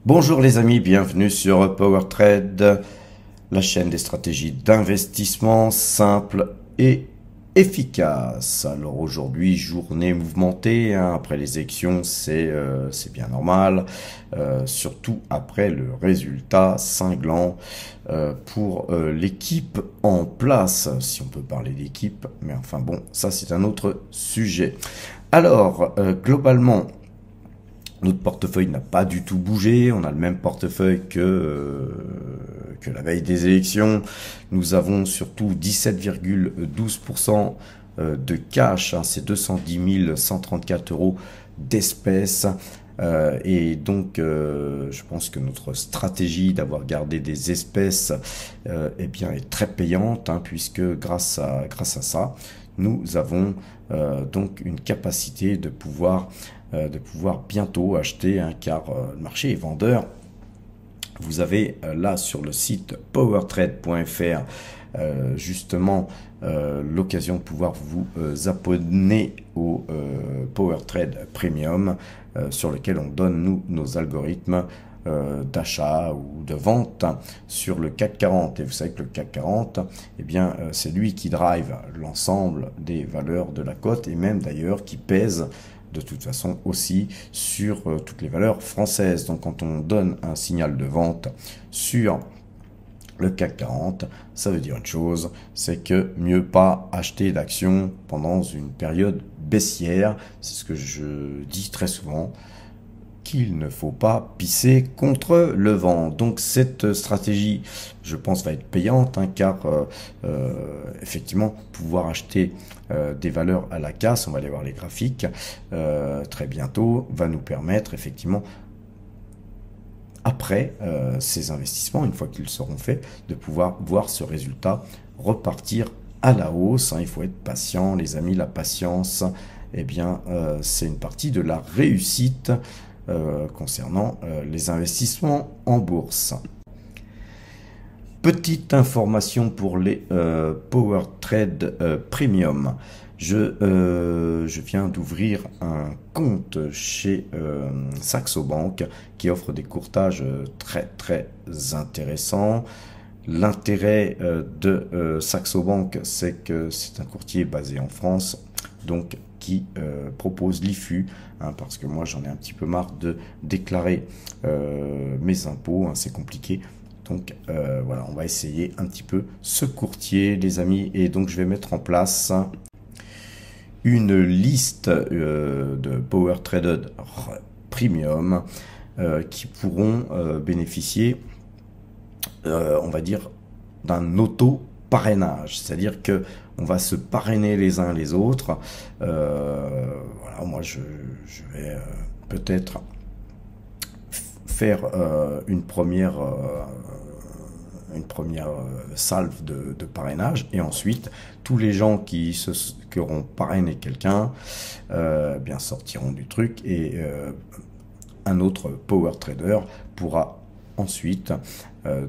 Bonjour les amis, bienvenue sur PowerTrade, la chaîne des stratégies d'investissement simples et efficaces. Alors aujourd'hui, journée mouvementée, après les élections, c'est bien normal, surtout après le résultat cinglant pour l'équipe en place, si on peut parler d'équipe, mais enfin bon, ça c'est un autre sujet. Alors, globalement, notre portefeuille n'a pas du tout bougé, on a le même portefeuille que la veille des élections. Nous avons surtout 17,12% de cash, c'est 210 134 € d'espèces. Et donc, je pense que notre stratégie d'avoir gardé des espèces eh bien, est très payante, puisque grâce à ça, nous avons donc une capacité de pouvoir bientôt acheter, car le marché est vendeur. Vous avez là sur le site powertrade.fr justement l'occasion de pouvoir vous abonner au PowerTrade Premium sur lequel on donne nous nos algorithmes d'achat ou de vente sur le CAC 40. Et vous savez que le CAC 40, eh bien, c'est lui qui drive l'ensemble des valeurs de la cote et même d'ailleurs qui pèse de toute façon aussi sur toutes les valeurs françaises. Donc quand on donne un signal de vente sur le CAC 40, ça veut dire une chose, c'est que mieux pas acheter d'actions pendant une période baissière. C'est ce que je dis très souvent, qu'il ne faut pas pisser contre le vent. Donc cette stratégie, je pense, va être payante, car effectivement, pouvoir acheter des valeurs à la casse, on va aller voir les graphiques très bientôt, va nous permettre effectivement, après ces investissements, une fois qu'ils seront faits, de pouvoir voir ce résultat repartir à la hausse. Il faut être patient, les amis, la patience, eh bien, c'est une partie de la réussite concernant les investissements en bourse. Petite information pour les PowerTrade Premium. Je viens d'ouvrir un compte chez Saxo Bank qui offre des courtages très intéressants. L'intérêt de Saxo Bank, c'est que c'est un courtier basé en France, donc qui propose l'IFU, parce que moi j'en ai un petit peu marre de déclarer mes impôts, c'est compliqué. Donc voilà, on va essayer un petit peu ce courtier, les amis, et donc je vais mettre en place une liste de PowerTrade Premium qui pourront bénéficier, on va dire, d'un auto-parrainage, c'est-à-dire que on va se parrainer les uns les autres. Voilà, moi je vais peut-être faire une première salve de parrainage, et ensuite tous les gens qui auront parrainé quelqu'un bien sortiront du truc, et un autre power trader pourra ensuite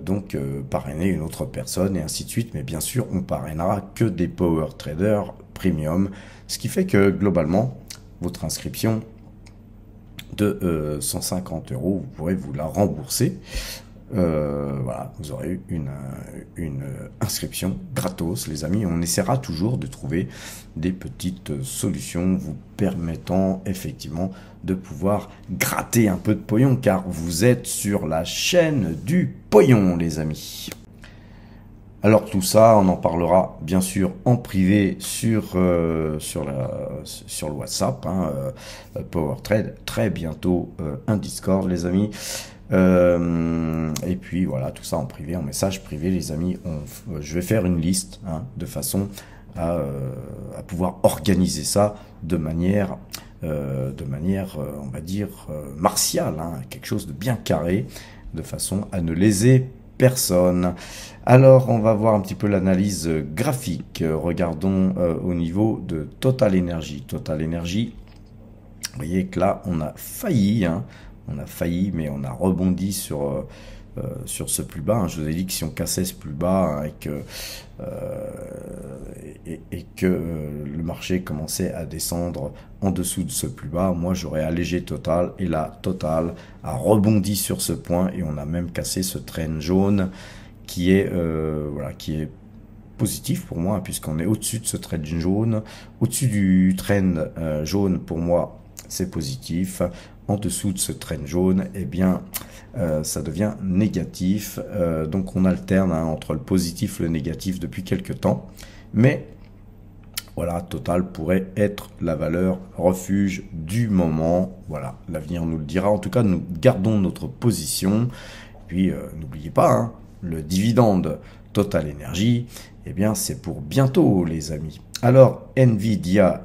donc parrainer une autre personne, et ainsi de suite. Mais bien sûr, on parrainera que des power traders premium, ce qui fait que globalement votre inscription de 150 €, vous pourrez vous la rembourser. Voilà, vous aurez eu une inscription gratos, les amis. On essaiera toujours de trouver des petites solutions vous permettant effectivement de pouvoir gratter un peu de pognon, car vous êtes sur la chaîne du pognon, les amis. Alors tout ça, on en parlera bien sûr en privé sur le WhatsApp, PowerTrade, très bientôt un Discord, les amis. Et puis voilà, tout ça en privé, en message privé, les amis. Je vais faire une liste, de façon à pouvoir organiser ça de manière on va dire martiale, quelque chose de bien carré, de façon à ne léser personne. Alors on va voir un petit peu l'analyse graphique. Regardons au niveau de Total Energy. Total Energy, vous voyez que là on a failli, mais on a rebondi sur ce plus bas. Je vous ai dit que si on cassait ce plus bas, et que le marché commençait à descendre en dessous de ce plus bas, moi j'aurais allégé Total, et là Total a rebondi sur ce point et on a même cassé ce trend jaune qui est voilà, qui est positif pour moi, puisqu'on est au-dessus de ce trend jaune. Au-dessus du trend jaune, pour moi, c'est positif. En dessous de ce trend jaune, eh bien, ça devient négatif. Donc, on alterne entre le positif et le négatif depuis quelques temps. Mais, voilà, Total pourrait être la valeur refuge du moment. Voilà, l'avenir nous le dira. En tout cas, nous gardons notre position. Puis, n'oubliez pas, hein, le dividende Total Energy, eh bien, c'est pour bientôt, les amis. Alors, Nvidia,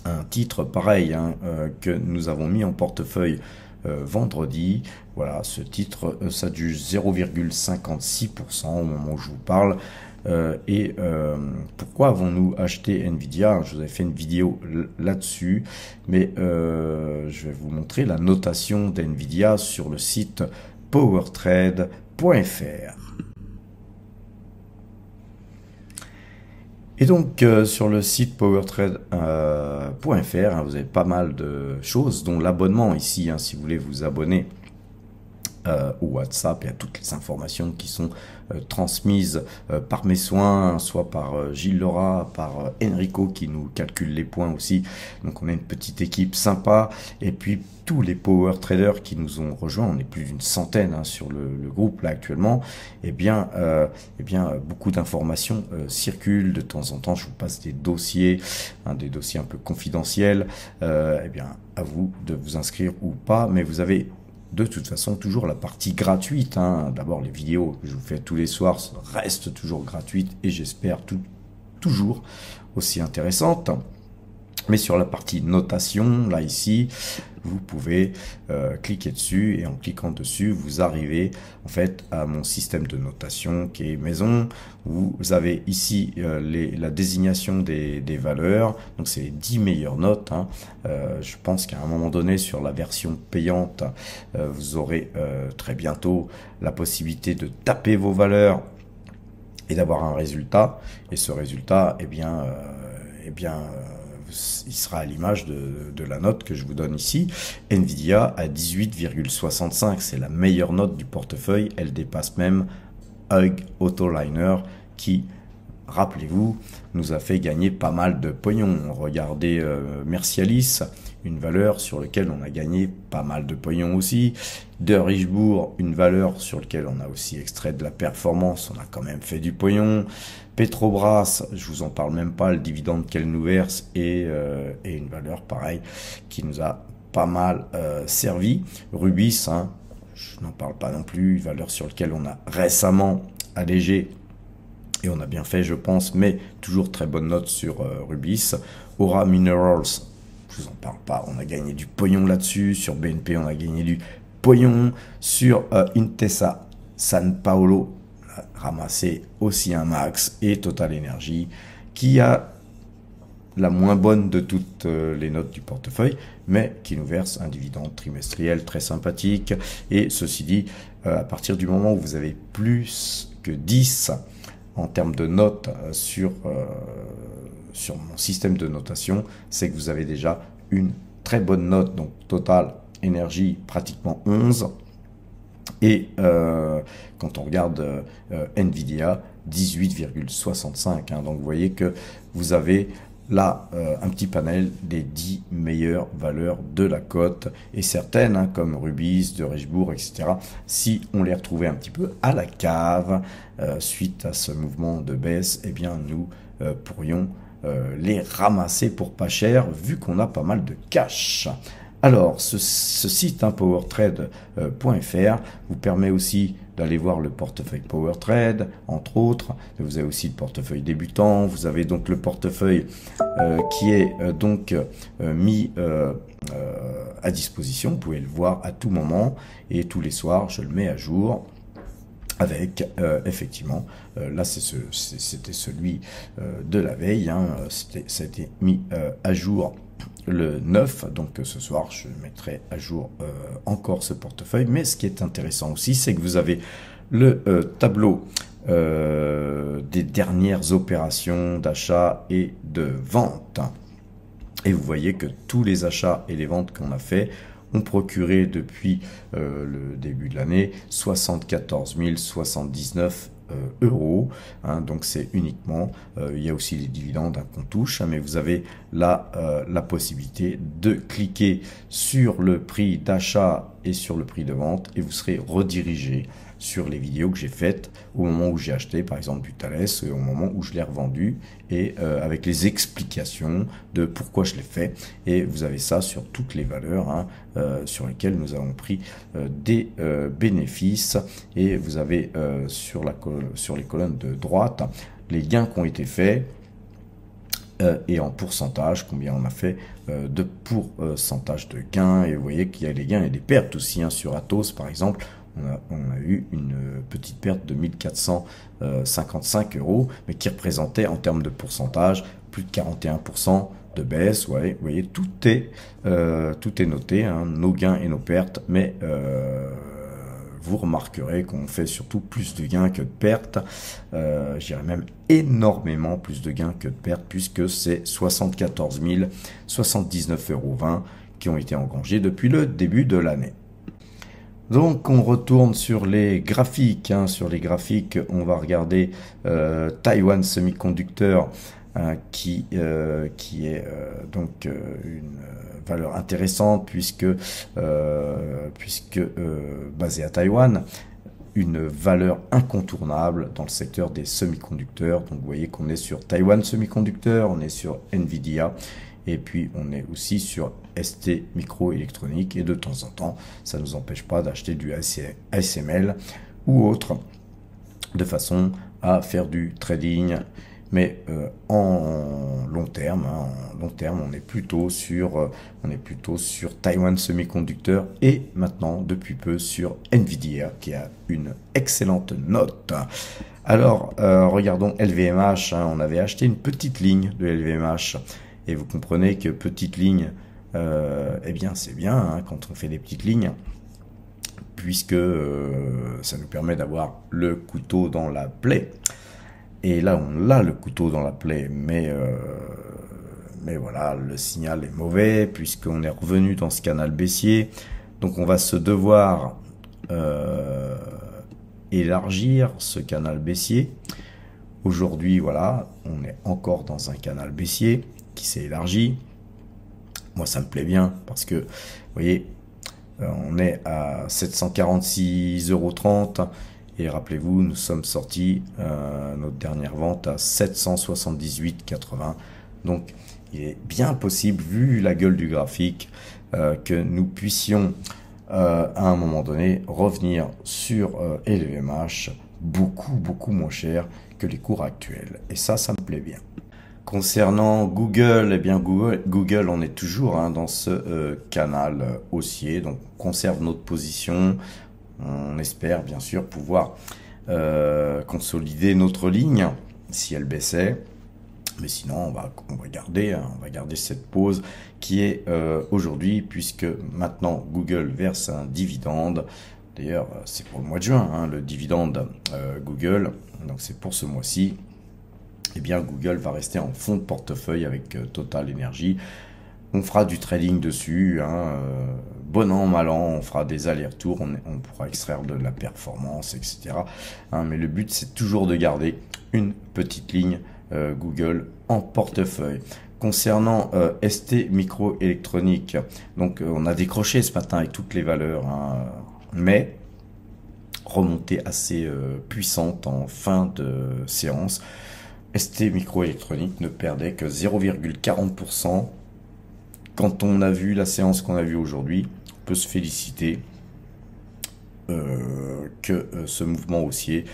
un titre pareil que nous avons mis en portefeuille vendredi. Voilà, ce titre, ça du 0,56% au moment où je vous parle. Pourquoi avons-nous acheté Nvidia? Je vous avais fait une vidéo là-dessus, mais je vais vous montrer la notation d'Nvidia sur le site powertrade.fr. Et donc sur le site powertrade.fr, vous avez pas mal de choses, dont l'abonnement ici, si vous voulez vous abonner au WhatsApp et à toutes les informations qui sont transmises par mes soins, soit par Gilles Laura, par Enrico qui nous calcule les points aussi. Donc on a une petite équipe sympa, et puis tous les power traders qui nous ont rejoints, on est plus d'une centaine sur le groupe là actuellement. Eh bien beaucoup d'informations circulent de temps en temps. Je vous passe des dossiers un peu confidentiels. Eh bien à vous de vous inscrire ou pas, mais vous avez de toute façon toujours la partie gratuite. D'abord, les vidéos que je vous fais tous les soirs restent toujours gratuites et j'espère toujours aussi intéressantes. Mais sur la partie notation, là ici, vous pouvez cliquer dessus, et en cliquant dessus, vous arrivez en fait à mon système de notation qui est maison. Vous avez ici la désignation des valeurs, donc c'est les 10 meilleures notes. Je pense qu'à un moment donné, sur la version payante, vous aurez très bientôt la possibilité de taper vos valeurs et d'avoir un résultat. Et ce résultat, il sera à l'image de la note que je vous donne ici. Nvidia à 18,65, c'est la meilleure note du portefeuille. Elle dépasse même Hug Autoliner qui, rappelez-vous, nous a fait gagner pas mal de pognon. Regardez Mercialis, une valeur sur laquelle on a gagné pas mal de pognon aussi. De Richebourg, une valeur sur laquelle on a aussi extrait de la performance, on a quand même fait du pognon. Petrobras, je vous en parle même pas, le dividende qu'elle nous verse, et une valeur pareille qui nous a pas mal servi. Rubis, je n'en parle pas non plus, une valeur sur laquelle on a récemment allégé, et on a bien fait je pense, mais toujours très bonne note sur Rubis. Aura Minerals, je vous en parle pas, on a gagné du pognon là-dessus. Sur BNP, on a gagné du pognon. Sur Intesa San Paolo, ramassé aussi un max. Et Total Energy, qui a la moins bonne de toutes les notes du portefeuille, mais qui nous verse un dividende trimestriel très sympathique. Et ceci dit, à partir du moment où vous avez plus que 10 en termes de notes sur mon système de notation, c'est que vous avez déjà une très bonne note. Donc Total Energy pratiquement 11, et quand on regarde Nvidia 18,65, donc vous voyez que vous avez là un petit panel des 10 meilleures valeurs de la cote, et certaines comme Rubis, de Richebourg, etc. Si on les retrouvait un petit peu à la cave suite à ce mouvement de baisse, eh bien nous pourrions les ramasser pour pas cher, vu qu'on a pas mal de cash. Alors, ce site powertrade.fr vous permet aussi d'aller voir le portefeuille PowerTrade, entre autres. Vous avez aussi le portefeuille débutant. Vous avez donc le portefeuille qui est mis à disposition. Vous pouvez le voir à tout moment, et tous les soirs, je le mets à jour. Avec effectivement, là c'était celui de la veille, ça a été mis à jour le 9, donc ce soir je mettrai à jour encore ce portefeuille. Mais ce qui est intéressant aussi, c'est que vous avez le tableau des dernières opérations d'achat et de vente. Et vous voyez que tous les achats et les ventes qu'on a fait ont procuré depuis le début de l'année 74 079 euros, hein, donc c'est uniquement, il y a aussi les dividendes qu'on touche, hein, mais vous avez là la possibilité de cliquer sur le prix d'achat et sur le prix de vente et vous serez redirigé sur les vidéos que j'ai faites au moment où j'ai acheté par exemple du Thales et au moment où je l'ai revendu et avec les explications de pourquoi je l'ai fait, et vous avez ça sur toutes les valeurs, hein, sur lesquelles nous avons pris des bénéfices, et vous avez sur les colonnes de droite les gains qui ont été faits et en pourcentage, combien on a fait de pourcentage de gains, et vous voyez qu'il y a les gains et des pertes aussi, hein, sur Atos par exemple. On a eu une petite perte de 1455 euros, mais qui représentait en termes de pourcentage plus de 41% de baisse. Ouais, vous voyez, tout est noté, hein, nos gains et nos pertes, mais vous remarquerez qu'on fait surtout plus de gains que de pertes, je dirais même énormément plus de gains que de pertes, puisque c'est 74 079,20 euros qui ont été engrangés depuis le début de l'année. Donc on retourne sur les graphiques, hein. Sur les graphiques on va regarder Taiwan Semiconductor, hein, qui est donc une valeur intéressante puisque basée à Taïwan, une valeur incontournable dans le secteur des semi-conducteurs. Donc vous voyez qu'on est sur Taiwan Semiconductor, on est sur Nvidia, et puis on est aussi sur ST Microélectronique, et de temps en temps ça ne nous empêche pas d'acheter du ASML ou autre, de façon à faire du trading, mais en long terme, hein, on est plutôt sur Taiwan Semiconductor, et maintenant depuis peu sur Nvidia qui a une excellente note. Alors regardons LVMH, hein. On avait acheté une petite ligne de LVMH, et vous comprenez que petite ligne, eh bien c'est bien, hein, quand on fait des petites lignes, puisque ça nous permet d'avoir le couteau dans la plaie. Et là on a le couteau dans la plaie, mais voilà, le signal est mauvais puisqu'on est revenu dans ce canal baissier. Donc on va se devoir élargir ce canal baissier. Aujourd'hui, voilà, on est encore dans un canal baissier qui s'est élargi. Moi, ça me plaît bien parce que, vous voyez, on est à 746,30 €. Et rappelez-vous, nous sommes sortis notre dernière vente à 778,80. Donc, il est bien possible, vu la gueule du graphique, que nous puissions, à un moment donné, revenir sur LVMH beaucoup moins cher que les cours actuels. Et ça me plaît bien. Concernant Google, eh bien Google, on est toujours, hein, dans ce canal haussier, donc on conserve notre position. On espère bien sûr pouvoir consolider notre ligne si elle baissait, mais sinon on va garder cette pause qui est aujourd'hui, puisque maintenant Google verse un dividende. D'ailleurs c'est pour le mois de juin, hein, le dividende Google, donc c'est pour ce mois-ci. Eh bien Google va rester en fond de portefeuille avec Total Energy. On fera du trading dessus, hein, bon an, mal an, on fera des allers-retours, on pourra extraire de la performance, etc. Hein, mais le but, c'est toujours de garder une petite ligne Google en portefeuille. Concernant ST Microélectronique, donc on a décroché ce matin avec toutes les valeurs, hein, mais remontée assez puissante en fin de séance. ST Microélectronique ne perdait que 0,40%. Quand on a vu la séance qu'on a vue aujourd'hui, on peut se féliciter que ce mouvement haussier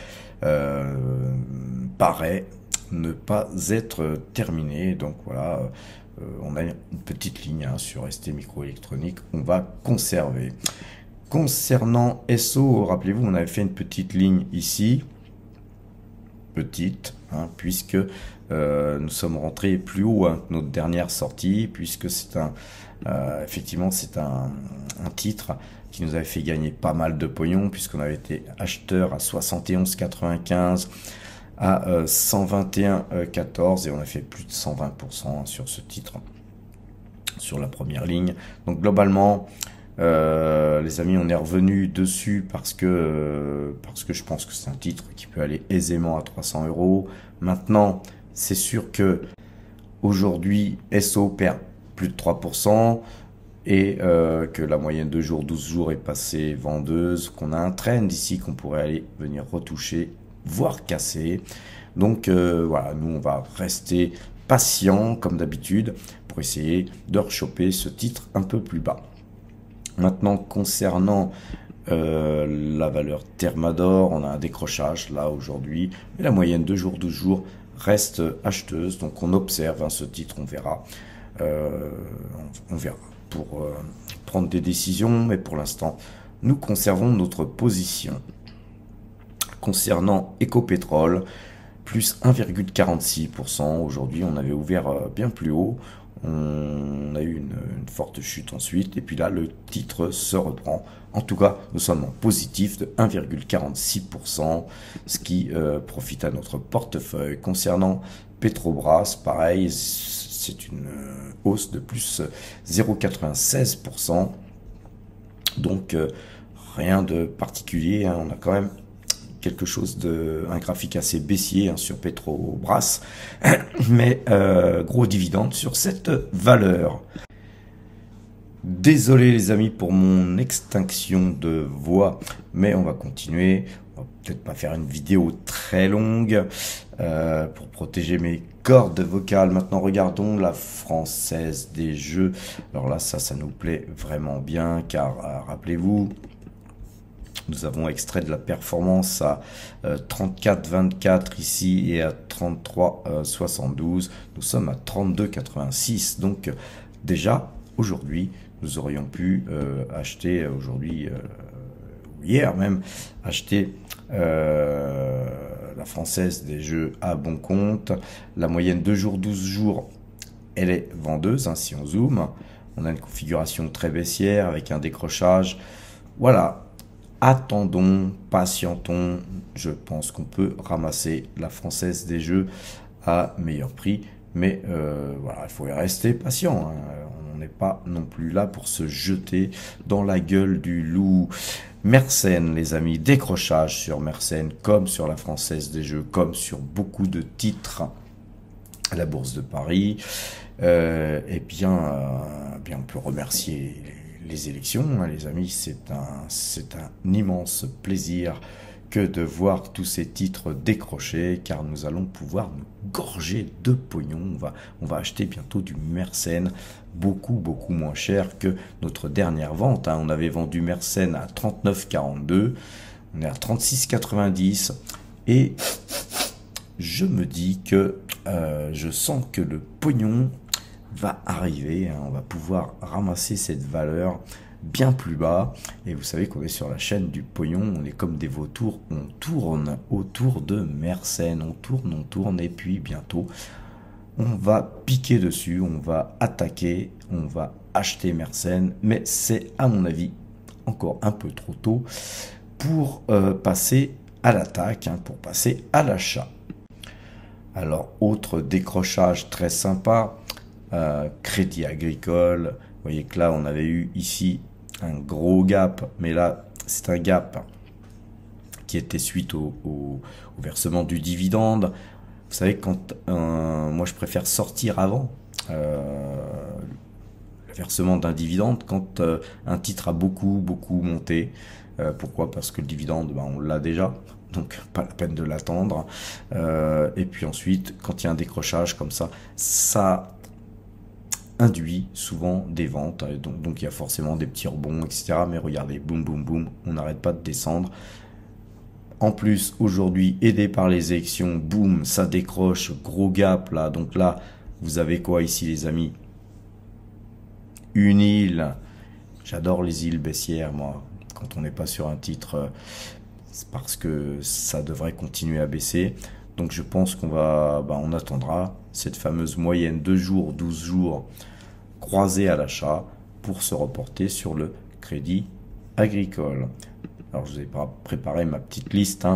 paraît ne pas être terminé. Donc voilà, on a une petite ligne, hein, sur ST Microélectronique, on va conserver. Concernant SO, rappelez-vous, on avait fait une petite ligne ici. petite, hein, puisque nous sommes rentrés plus haut hein, que notre dernière sortie, puisque c'est effectivement c'est un titre qui nous avait fait gagner pas mal de pognon, puisqu'on avait été acheteur à 71,95, à 121,14, et on a fait plus de 120% sur ce titre, sur la première ligne. Donc globalement, les amis, on est revenu dessus parce que je pense que c'est un titre qui peut aller aisément à 300 €. Maintenant, c'est sûr que aujourd'hui, SO perd plus de 3%, et que la moyenne de jours, 12 jours est passée vendeuse, qu'on a un trend ici qu'on pourrait aller venir retoucher, voire casser. Donc voilà, nous on va rester patient comme d'habitude pour essayer de rechoper ce titre un peu plus bas. Maintenant, concernant la valeur Thermador, on a un décrochage là aujourd'hui, mais la moyenne de jours, 12 jours reste acheteuse, donc on observe hein, ce titre, on verra pour prendre des décisions, mais pour l'instant nous conservons notre position. Concernant Ecopétrol, plus 1,46%, aujourd'hui on avait ouvert bien plus haut, on a eu une forte chute ensuite, et puis là le titre se reprend. En tout cas, nous sommes en positif de 1,46%, ce qui profite à notre portefeuille. Concernant Petrobras, pareil, c'est une hausse de plus 0,96%. Donc rien de particulier, hein. On a quand même quelque chose un graphique assez baissier hein, sur Petrobras, mais gros dividende sur cette valeur. Désolé les amis pour mon extinction de voix, mais on va continuer. On va peut-être pas faire une vidéo très longue pour protéger mes cordes vocales. Maintenant, regardons la Française des Jeux. Alors là, ça nous plaît vraiment bien, car rappelez-vous, nous avons extrait de la performance à 34,24 ici et à 33,72. Nous sommes à 32,86. Donc déjà, aujourd'hui, nous aurions pu acheter, aujourd'hui, hier même, acheter la Française des Jeux à bon compte. La moyenne 2 jours, 12 jours, elle est vendeuse, hein, si on zoome. On a une configuration très baissière avec un décrochage. Voilà. Attendons, patientons, je pense qu'on peut ramasser la Française des Jeux à meilleur prix, mais voilà, il faut y rester patient, hein. On n'est pas non plus là pour se jeter dans la gueule du loup. Mersenne, les amis, décrochage sur Mersenne, comme sur la Française des Jeux, comme sur beaucoup de titres à la Bourse de Paris. Et bien, on peut remercier les élections, hein, les amis. C'est un immense plaisir que de voir tous ces titres décrochés, car nous allons pouvoir nous gorger de pognon. On va acheter bientôt du Mersenne beaucoup moins cher que notre dernière vente, hein. On avait vendu Mersenne à 39,42, on est à 36,90, et je me dis que je sens que le pognon va arriver, hein. On va pouvoir ramasser cette valeur bien plus bas, et vous savez qu'on est sur la chaîne du pognon, on est comme des vautours, on tourne autour de Mersenne, on tourne, et puis bientôt on va piquer dessus, on va attaquer, on va acheter Mersenne, mais c'est à mon avis encore un peu trop tôt pour passer à l'attaque, hein, pour passer à l'achat. Alors, autre décrochage très sympa, Crédit Agricole. Vous voyez que là on avait eu ici un gros gap, mais là c'est un gap qui était suite au versement du dividende. Vous savez, quand moi je préfère sortir avant le versement d'un dividende, quand un titre a beaucoup monté. Pourquoi? Parce que le dividende, on l'a déjà, donc pas la peine de l'attendre. Et puis ensuite, quand il y a un décrochage comme ça induit souvent des ventes, donc il y a forcément des petits rebonds, etc. Mais regardez, boum, on n'arrête pas de descendre. En plus, aujourd'hui, aidé par les élections, boum, ça décroche, gros gap là. Donc là, vous avez quoi ici, les amis? Une île. J'adore les îles baissières, moi. Quand on n'est pas sur un titre, c'est parce que ça devrait continuer à baisser. Donc je pense qu'on va, on attendra cette fameuse moyenne 2 jours, 12 jours croisée à l'achat pour se reporter sur le Crédit Agricole. Alors je vous ai préparé ma petite liste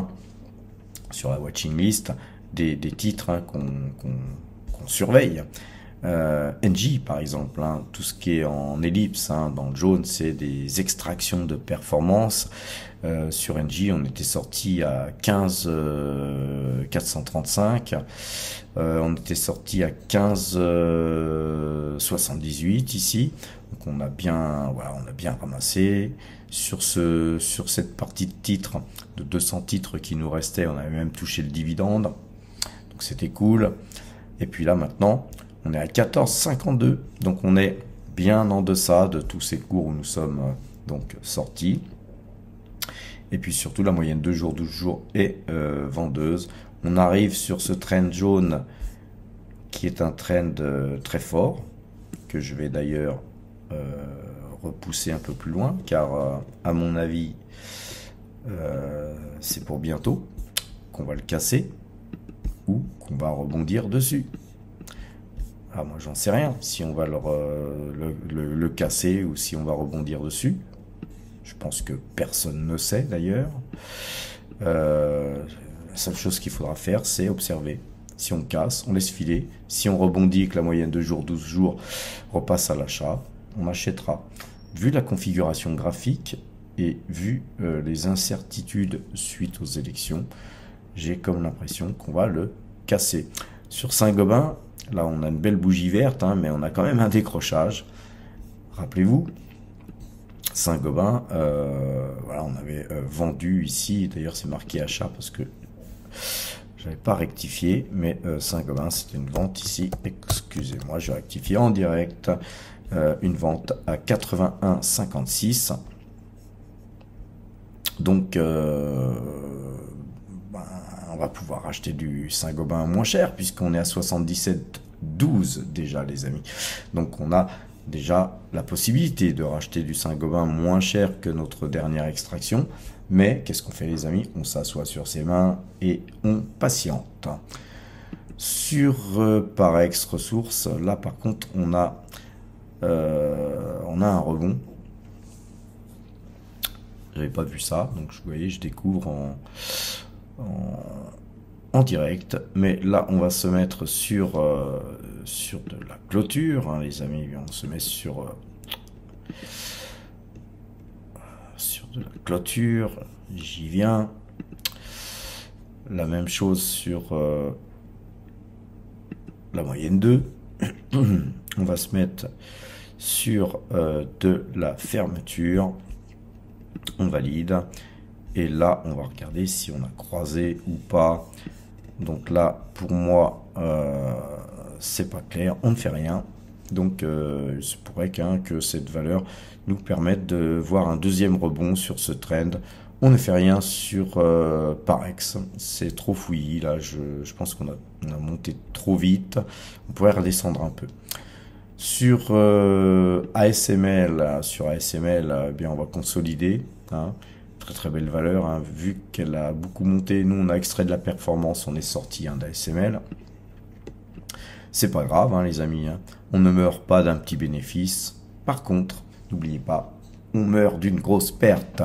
sur la watching list des titres qu'on surveille. NJ par exemple, tout ce qui est en ellipse dans le jaune, c'est des extractions de performance. Sur NJ, on était sorti à 15 435, on était sorti à 15 78 ici. Donc on a bien ramassé sur cette partie de titres, de 200 titres qui nous restaient. On avait même touché le dividende, donc c'était cool. Et puis là maintenant, on est à 14,52, donc on est bien en deçà de tous ces cours où nous sommes donc sortis. Et puis surtout la moyenne 2 jours, 12 jours est vendeuse. On arrive sur ce trend jaune qui est un trend très fort, que je vais d'ailleurs repousser un peu plus loin, car à mon avis c'est pour bientôt qu'on va le casser ou qu'on va rebondir dessus. Ah, moi j'en sais rien si on va le casser ou si on va rebondir dessus. Je pense que personne ne sait d'ailleurs. La seule chose qu'il faudra faire, c'est observer. Si on casse, on laisse filer. Si on rebondit, que la moyenne de jours, 12 jours repasse à l'achat, on achètera. Vu la configuration graphique et vu les incertitudes suite aux élections, j'ai comme l'impression qu'on va le casser. Sur Saint-Gobain, là on a une belle bougie verte, mais on a quand même un décrochage. Rappelez-vous, Saint-Gobain, voilà, on avait vendu ici, d'ailleurs c'est marqué achat parce que j'avais pas rectifié, mais Saint-Gobain c'était une vente ici, excusez-moi, j'ai rectifié en direct, une vente à 81,56. Donc on va pouvoir acheter du Saint-Gobain moins cher puisqu'on est à 77,12 déjà les amis. Donc on a déjà la possibilité de racheter du Saint-Gobain moins cher que notre dernière extraction. Mais qu'est-ce qu'on fait les amis? On s'assoit sur ses mains et on patiente. Sur Parex Ressources, là par contre on a un rebond. J'avais pas vu ça, donc vous voyez, je découvre en direct. Mais là, on va se mettre sur de la clôture, les amis. On se met sur de la clôture. J'y viens. La même chose sur la moyenne 2. On va se mettre sur de la fermeture. On valide et là on va regarder si on a croisé ou pas. Donc là pour moi c'est pas clair, on ne fait rien. Donc il se pourrait que cette valeur nous permette de voir un deuxième rebond sur ce trend. On ne fait rien sur Parex, c'est trop fouillis là, je pense qu'on a monté trop vite, on pourrait redescendre un peu. Sur ASML, bien on va consolider, très très belle valeur, vu qu'elle a beaucoup monté. Nous on a extrait de la performance, on est sorti d'ASML. C'est pas grave les amis, on ne meurt pas d'un petit bénéfice. Par contre, n'oubliez pas, on meurt d'une grosse perte.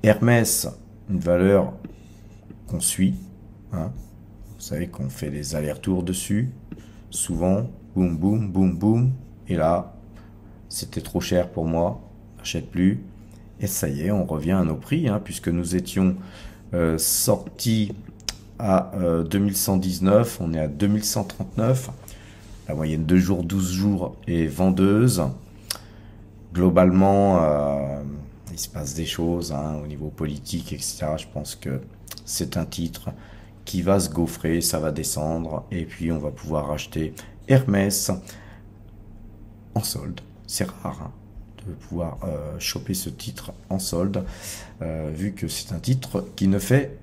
Hermès, une valeur qu'on suit, vous savez qu'on fait des allers-retours dessus, souvent. Boum, boum, boum, boum. Et là, c'était trop cher pour moi. J'achète plus. Et ça y est, on revient à nos prix, puisque nous étions sortis à 2119. On est à 2139. La moyenne 2 jours, 12 jours est vendeuse. Globalement, il se passe des choses au niveau politique, etc. Je pense que c'est un titre qui va se gaufrer, ça va descendre. Et puis, on va pouvoir acheter Hermès en solde. C'est rare de pouvoir choper ce titre en solde, vu que c'est un titre qui ne fait,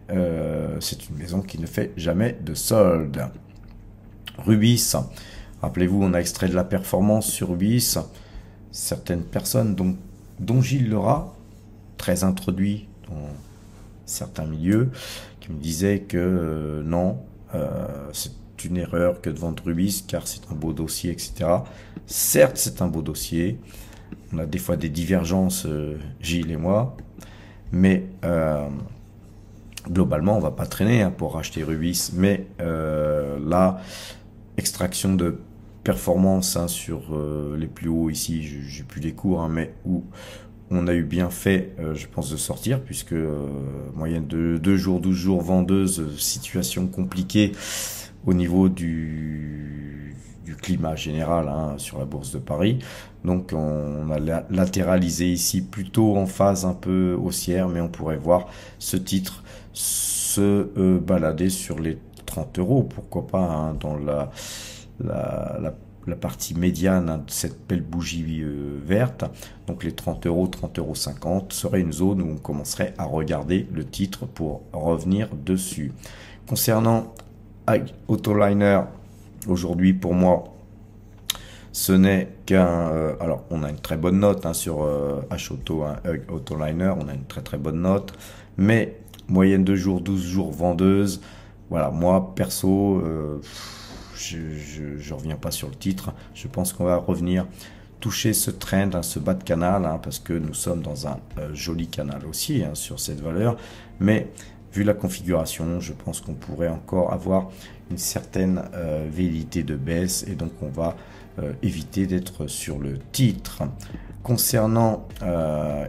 c'est une maison qui ne fait jamais de solde. Rubis, rappelez-vous, on a extrait de la performance sur Rubis. Certaines personnes, dont Gilles Lerat, très introduit dans certains milieux, qui me disaient que non, c'est une erreur que de vendre Rubis car c'est un beau dossier, etc. Certes, c'est un beau dossier. On a des fois des divergences, Gilles et moi, mais globalement, on va pas traîner pour racheter Rubis. Mais là, extraction de performance sur les plus hauts ici, j'ai plus les cours, mais où on a eu bien fait, je pense, de sortir, puisque moyenne de 2 jours, 12 jours, vendeuse, situation compliquée au niveau du climat général sur la bourse de Paris. Donc on a latéralisé ici plutôt en phase un peu haussière, mais on pourrait voir ce titre se balader sur les 30 euros, pourquoi pas, dans la partie médiane de cette belle bougie verte. Donc les 30 euros, 30,50 € serait une zone où on commencerait à regarder le titre pour revenir dessus. Concernant Autoliner, aujourd'hui pour moi, ce n'est qu'un... alors, on a une très bonne note sur H-Auto, Autoliner, on a une très bonne note, mais moyenne de jours, 12 jours vendeuse. Voilà, moi, perso, je reviens pas sur le titre. Je pense qu'on va revenir toucher ce trend, ce bas de canal, parce que nous sommes dans un joli canal aussi sur cette valeur. Mais vu la configuration, je pense qu'on pourrait encore avoir une certaine velléité de baisse, et donc on va éviter d'être sur le titre. Concernant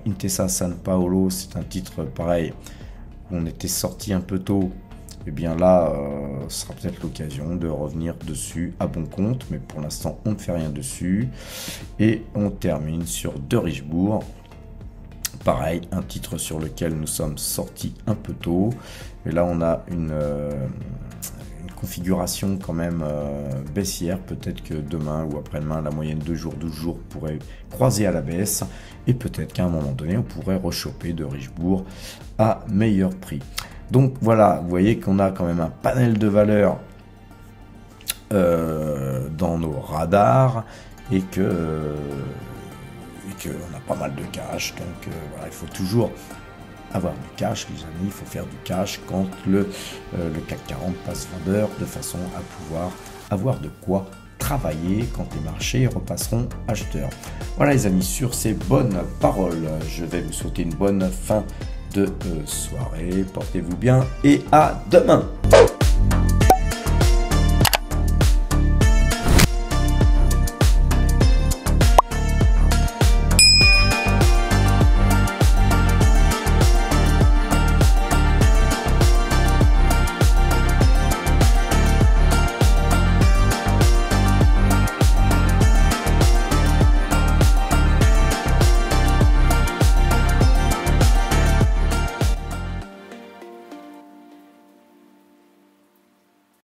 Intesa San Paolo, c'est un titre pareil, on était sorti un peu tôt. Et bien là, ce sera peut-être l'occasion de revenir dessus à bon compte, mais pour l'instant, on ne fait rien dessus. Et on termine sur De Richebourg. Pareil, un titre sur lequel nous sommes sortis un peu tôt. Et là, on a une configuration quand même baissière. Peut-être que demain ou après-demain, la moyenne 2 jours, 12 jours pourrait croiser à la baisse. Et peut-être qu'à un moment donné, on pourrait rechoper De Richebourg à meilleur prix. Donc voilà, vous voyez qu'on a quand même un panel de valeurs dans nos radars, et que on a pas mal de cash. Donc voilà, il faut toujours avoir du cash, les amis. Il faut faire du cash quand le CAC 40 passe vendeur, de façon à pouvoir avoir de quoi travailler quand les marchés repasseront acheteurs. Voilà les amis, sur ces bonnes paroles, je vais vous souhaiter une bonne fin de soirée. Portez-vous bien et à demain.